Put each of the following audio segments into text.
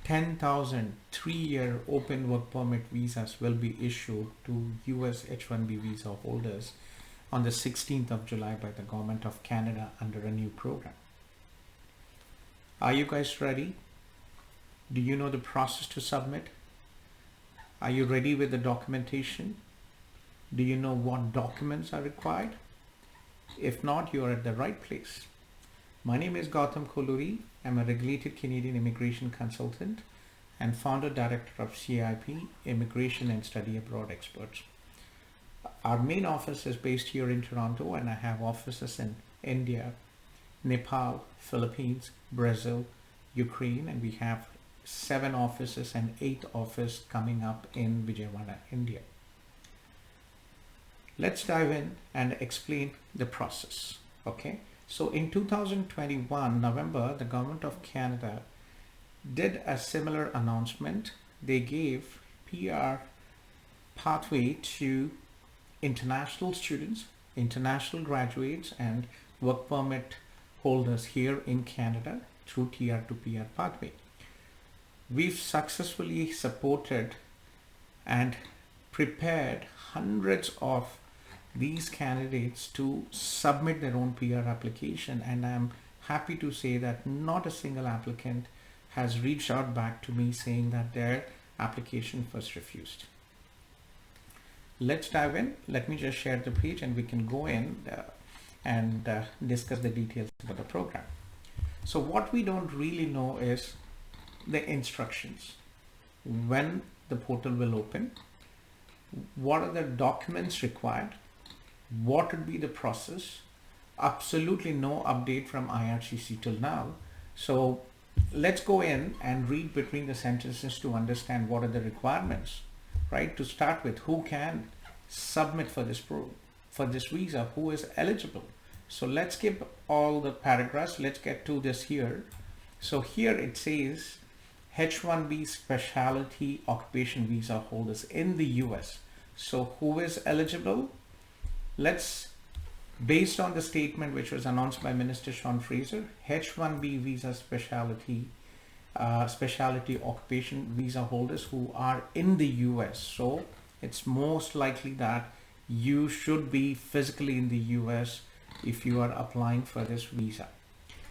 10,000 3-year open work permit visas will be issued to US H1B visa holders on the 16th of July by the Government of Canada under a new program. Are you guys ready? Do you know the process to submit? Are you ready with the documentation? Do you know what documents are required? If not, you are at the right place. My name is Gautham Kolluri. I'm a regulated Canadian immigration consultant and founder director of CIP, Immigration and Study Abroad Experts. Our main office is based here in Toronto, and I have offices in India, Nepal, Philippines, Brazil, Ukraine, and we have 7 offices and 8th office coming up in Vijayawada, India. Let's dive in and explain the process. Okay, so in 2021 November, the Government of Canada did a similar announcement. They gave PR pathway to international students, international graduates, and work permit holders here in Canada through TR to PR pathway. We've successfully supported and prepared hundreds of these candidates to submit their own PR application, and I'm happy to say that not a single applicant has reached out back to me saying that their application was refused. Let's dive in. Let me just share the page and we can go in and discuss the details about the program. So what we don't really know is the instructions, when the portal will open, what are the documents required, what would be the process. Absolutely no update from IRCC till now. So let's go in and read between the sentences to understand what are the requirements. Right, to start with, who can submit for this visa, who is eligible. So let's skip all the paragraphs. Let's get to this here. So here it says H1B specialty occupation visa holders in the US. So who is eligible? Let's, based on the statement which was announced by Minister Sean Fraser, H1B visa specialty occupation visa holders who are in the US. So it's most likely that you should be physically in the US if you are applying for this visa.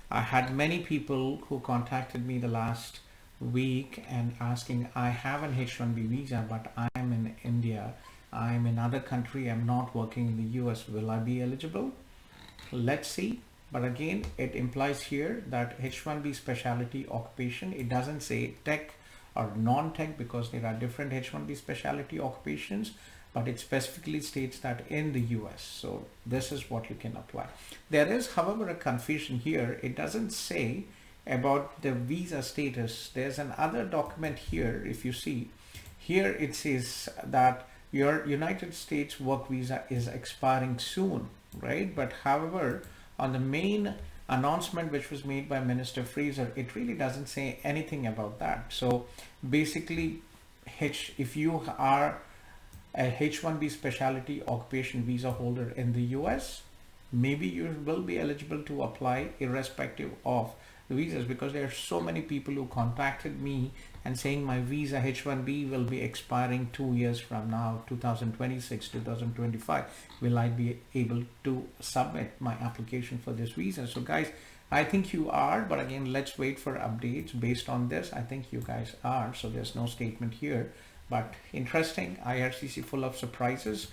I had many people who contacted me the last week and asking, I have an H1B visa, but I'm in India, I'm in another country, I'm not working in the US, will I be eligible? Let's see. But again, it implies here that H1B specialty occupation, it doesn't say tech or non-tech because there are different H1B specialty occupations, but it specifically states that in the US. So this is what you can apply. There is, however, a confusion here. It doesn't say about the visa status. There's another document here. If you see here, it says that your United States work visa is expiring soon, right? But however, on the main announcement which was made by Minister Fraser, it really doesn't say anything about that. So basically, if you are a H1B specialty occupation visa holder in the US, maybe you will be eligible to apply irrespective of the visas, because there are so many people who contacted me and saying my visa H1B will be expiring 2 years from now, 2026, 2025. Will I be able to submit my application for this visa? So guys, I think you are, but again, let's wait for updates. Based on this, I think you guys are. So there's no statement here, but interesting. IRCC full of surprises.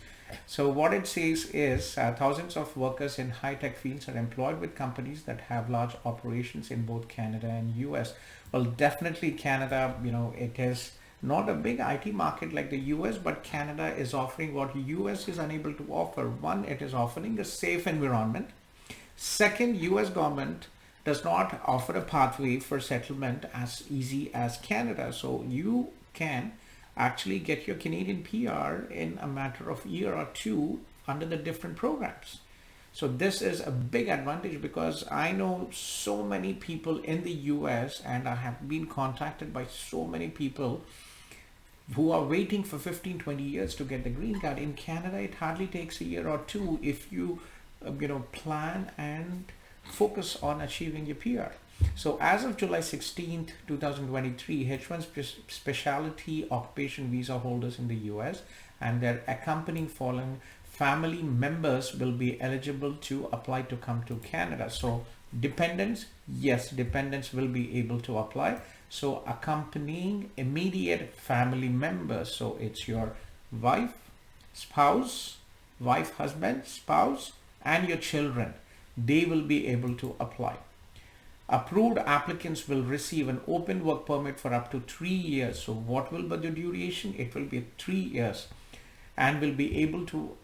So what it says is thousands of workers in high-tech fields are employed with companies that have large operations in both Canada and US. Well, definitely Canada, it is not a big IT market like the US, but Canada is offering what US is unable to offer. One, it is offering a safe environment. Second, US government does not offer a pathway for settlement as easy as Canada. So you can actually get your Canadian PR in a matter of year or two under the different programs. So this is a big advantage, because I know so many people in the US and I have been contacted by so many people who are waiting for 15-20 years to get the green card. In Canada, it hardly takes a year or two if you plan and focus on achieving your PR. So as of July 16th, 2023, H1 specialty occupation visa holders in the US and their accompanying following family members will be eligible to apply to come to Canada. So dependents, yes, dependents will be able to apply. So accompanying immediate family members, so it's your wife, spouse, wife, husband, spouse, and your children, they will be able to apply. Approved applicants will receive an open work permit for up to 3 years. So what will be the duration? It will be 3 years, and will be able to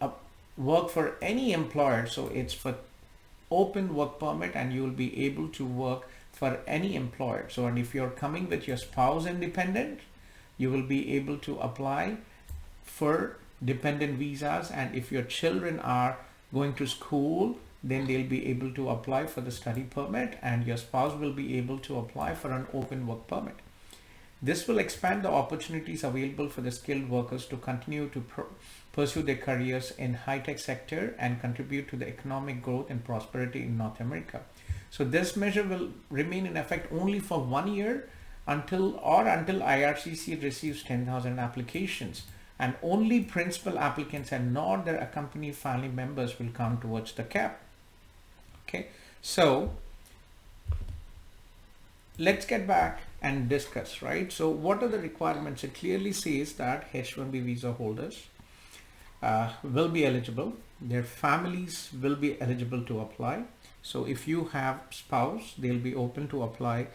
work for any employer. So it's for open work permit, and you will be able to work for any employer. So, and if you're coming with your spouse and dependent, you will be able to apply for dependent visas. And if your children are going to school, then they'll be able to apply for the study permit, and your spouse will be able to apply for an open work permit. This will expand the opportunities available for the skilled workers to continue to pursue their careers in high-tech sector and contribute to the economic growth and prosperity in North America. So this measure will remain in effect only for 1 year until IRCC receives 10,000 applications, and only principal applicants and not their accompanying family members will come towards the cap. Okay, so let's get back and discuss, right? So what are the requirements? It clearly says that H1B visa holders will be eligible. Their families will be eligible to apply. So if you have spouse, they'll be open to apply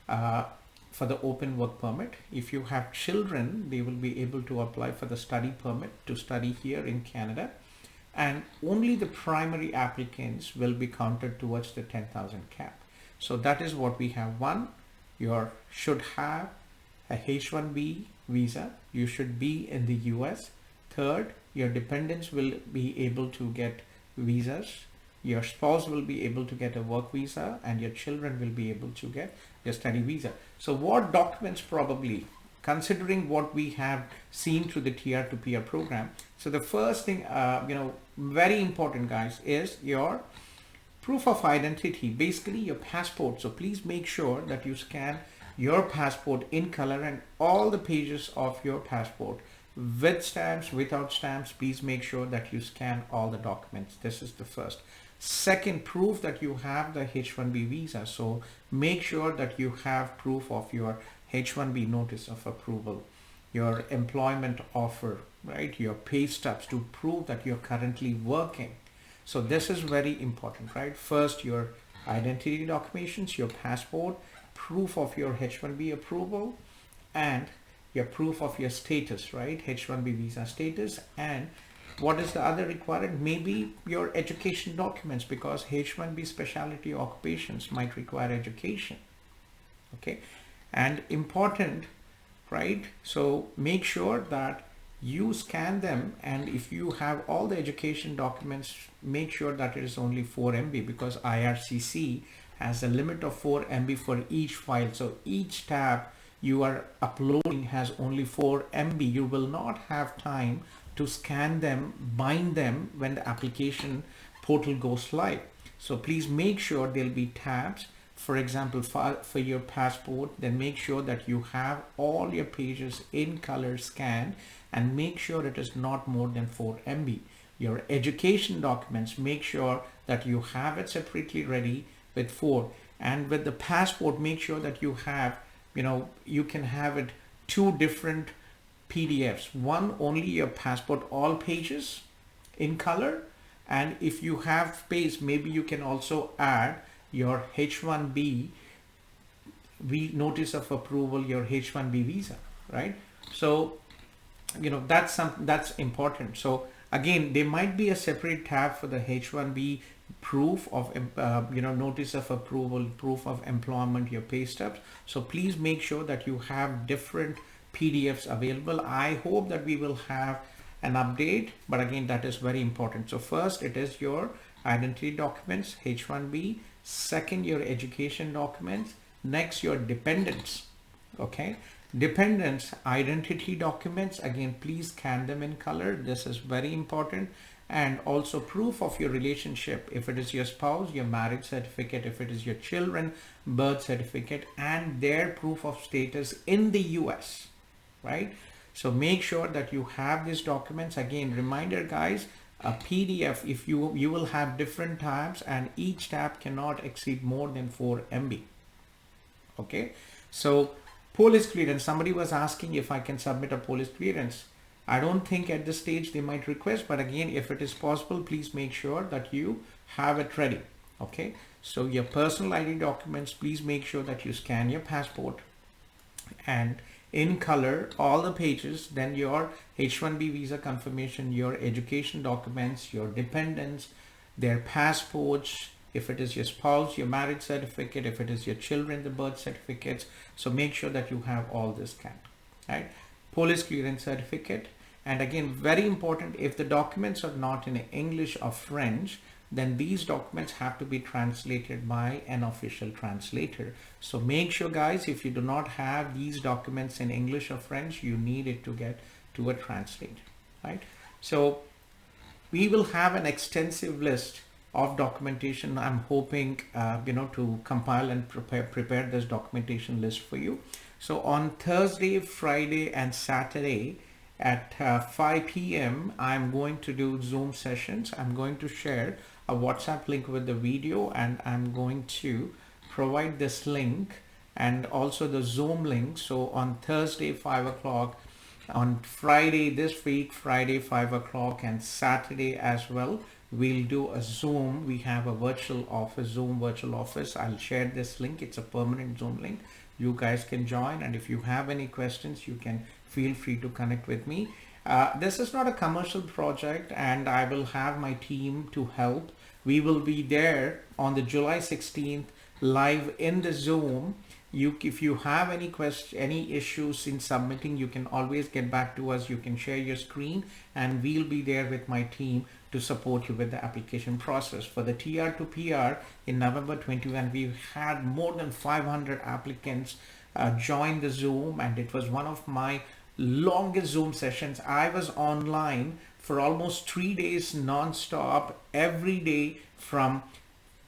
for the open work permit. If you have children, they will be able to apply for the study permit to study here in Canada. And only the primary applicants will be counted towards the 10,000 cap. So that is what we have. One, you should have a H1B visa. You should be in the US. Third, your dependents will be able to get visas. Your spouse will be able to get a work visa, and your children will be able to get your study visa. So what documents probably, considering what we have seen through the TR to PR program. So the first thing, very important guys, is your proof of identity, basically your passport. So please make sure that you scan your passport in color and all the pages of your passport with stamps, without stamps. Please make sure that you scan all the documents. This is the first. Second, proof that you have the H1B visa. So make sure that you have proof of your H1B notice of approval, your employment offer, right? Your pay stubs to prove that you're currently working. So this is very important, right? First, your identity documentations, your passport, proof of your H1B approval, and your proof of your status, right? H1B visa status. And what is the other required? Maybe your education documents, because H1B specialty occupations might require education. Okay. And important, right? So make sure that you scan them, and if you have all the education documents, make sure that it is only 4 MB, because IRCC has a limit of 4 MB for each file. So each tab you are uploading has only 4 MB. You will not have time to scan them, bind them when the application portal goes live. So please make sure there'll be tabs. For example, for your passport, then make sure that you have all your pages in color scanned, and make sure it is not more than 4 MB. Your education documents, make sure that you have it separately ready with 4. And with the passport, make sure that you have, you can have it 2 different PDFs. One, only your passport, all pages in color. And if you have space, maybe you can also add your H1B notice of approval, your H1B visa, right? So, that's important. So again, there might be a separate tab for the H1B proof of, notice of approval, proof of employment, your pay stubs. So please make sure that you have different PDFs available. I hope that we will have an update, but again, that is very important. So first, it is your identity documents, H1B. Second, your education documents. Next, your dependents. Okay, dependents identity documents. Again, please scan them in color. This is very important. and also proof of your relationship. If it is your spouse, your marriage certificate. If it is your children, birth certificate, and their proof of status in the US, right? So make sure that you have these documents. Again, reminder guys, a PDF, if you will have different tabs, and each tab cannot exceed more than 4 MB. Okay, so police clearance, somebody was asking if I can submit a police clearance. I don't think at this stage they might request, but again, if it is possible, please make sure that you have it ready. Okay, so your personal ID documents, please make sure that you scan your passport and in color all the pages, then your H1B visa confirmation, your education documents, your dependents, their passports, if it is your spouse, your marriage certificate, if it is your children, the birth certificates. So make sure that you have all this scanned, right? Police clearance certificate. And again, very important, if the documents are not in English or French, then these documents have to be translated by an official translator. So make sure guys, if you do not have these documents in English or French, you need it to get to a translator, right? So we will have an extensive list of documentation. I'm hoping to compile and prepare this documentation list for you. So on Thursday, Friday, and Saturday at 5 p.m. I'm going to do Zoom sessions. I'm going to share a WhatsApp link with the video, and I'm going to provide this link and also the Zoom link. So on Thursday 5 o'clock, on Friday this week, Friday 5 o'clock, and Saturday as well, we'll do a Zoom. We have a virtual office, Zoom virtual office. I'll share this link. It's a permanent Zoom link. You guys can join, and if you have any questions, you can feel free to connect with me. This is not a commercial project, and I will have my team to help. We will be there on the July 16th live in the Zoom. If you have any issues in submitting, you can always get back to us. You can share your screen, and we'll be there with my team to support you with the application process. For the TR to PR in November 21, we had more than 500 applicants join the Zoom, and it was one of my longest Zoom sessions. I was online for almost 3 days non-stop every day from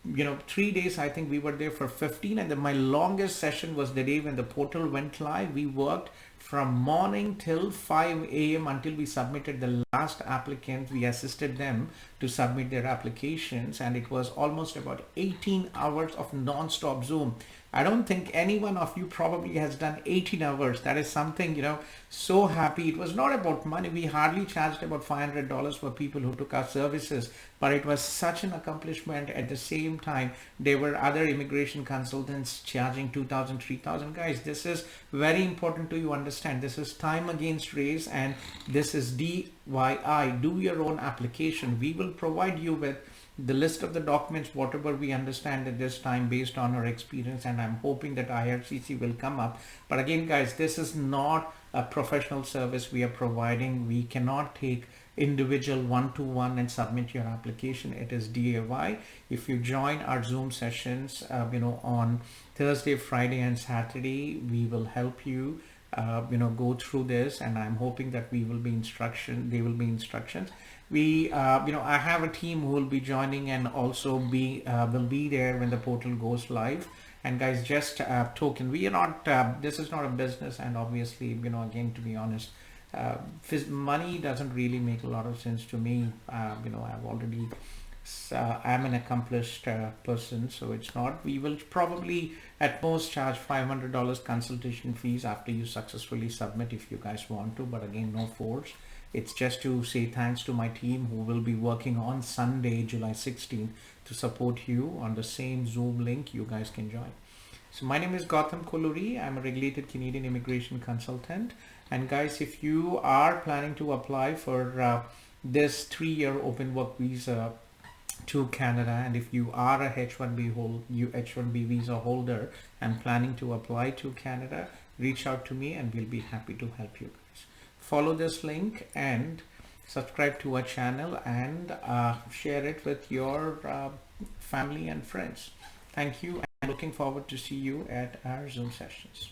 3 days. I think we were there for 15, and then my longest session was the day when the portal went live. We worked from morning till 5 a.m. until we submitted the last applicant. We assisted them to submit their applications, and it was almost about 18 hours of non-stop Zoom. I don't think any one of you probably has done 18 hours. That is something, so happy. It was not about money. We hardly charged about $500 for people who took our services, but it was such an accomplishment. At the same time, there were other immigration consultants charging $2,000, $3,000. Guys, this is very important to you understand. This is time against race, and this is DIY. Do your own application. We will provide you with the list of the documents, whatever we understand at this time based on our experience, and I'm hoping that IRCC will come up. But again guys, this is not a professional service we are providing. We cannot take individual one-to-one and submit your application. It is DIY. If you join our Zoom sessions on Thursday, Friday, and Saturday, we will help you go through this, and I'm hoping that there will be instructions. I have a team who will be joining and also will be there when the portal goes live. And guys, just token, we are not, this is not a business, and obviously, again, to be honest, money doesn't really make a lot of sense to me. I've already, I'm an accomplished person, so it's not. We will probably at most charge $500 consultation fees after you successfully submit if you guys want to, but again, no force. It's just to say thanks to my team who will be working on Sunday, July 16th to support you on the same Zoom link. You guys can join. So my name is Gautham Kolluri. I'm a regulated Canadian immigration consultant. And guys, if you are planning to apply for this 3-year open work visa to Canada, and if you are a H1B visa holder and planning to apply to Canada, reach out to me and we'll be happy to help you guys. Follow this link and subscribe to our channel, and share it with your family and friends. Thank you, and looking forward to see you at our Zoom sessions.